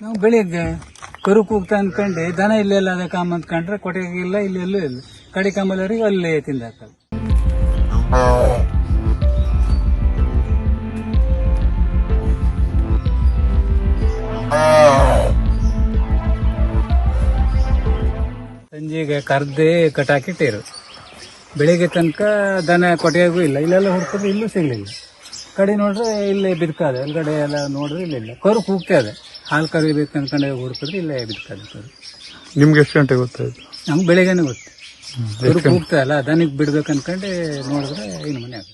ನಾವು ಬೆಳಿಗ್ಗೆ ಕರು ಕೂಗ್ತಾ ಅಂದ್ಕೊಂಡೆ ದನ ಇಲ್ಲೆಲ್ಲ ಅದ ಕಾಮ ಅಂದ್ಕೊಂಡ್ರೆ ಕೊಟ್ಟಿಗೆ ಇಲ್ಲ ಇಲ್ಲೆಲ್ಲೂ ಇಲ್ಲ ಕಡಿ ಕಾಂಬಲವರಿಗೆ ಅಲ್ಲೇ ತಿಂದಾಕಲ್ಲ. ಸಂಜೆಗೆ ಕರ್ದೆ ಕಟಾಕಿಟ್ಟಿರು ಬೆಳಿಗ್ಗೆ ತನಕ ದನ ಕೊಟ್ಟಿಗೆಗೂ ಇಲ್ಲ ಇಲ್ಲೆಲ್ಲ ಹುಡ್ಕಿದ್ರೆ ಇಲ್ಲೂ ಸಿಗ್ಲಿಲ್ಲ. ಕಡೆ ನೋಡ್ರೆ ಇಲ್ಲೇ ಬಿದ್ಕಾದೆ ಒಳಗಡೆ ಎಲ್ಲ ನೋಡಿದ್ರೆ ಇಲ್ಲಿಲ್ಲ. ಕರು ಕೂಗ್ತಾ ಇದೆ, ಹಾಲು ಕರಿಬೇಕು ಅನ್ಕೊಂಡೆ ಹುಡುಕಿದ್ರೆ ಇಲ್ಲೇ ಬಿದ್ಕಾದೆ ಕರು. ನಿಮ್ಗೆ ಎಷ್ಟು ಗಂಟೆಗೆ ಗೊತ್ತಾಯ್ತು? ನಮ್ಗೆ ಬೆಳಿಗ್ಗೆನೆ ಗೊತ್ತು. ಕರು ಕೂಗ್ತಾ ಅಲ್ಲ ದನಿಗೆ ಬಿಡ್ಬೇಕು ಅನ್ಕೊಂಡೆ ನೋಡಿದ್ರೆ ಇನ್ನು ಮನೆ ಆಗ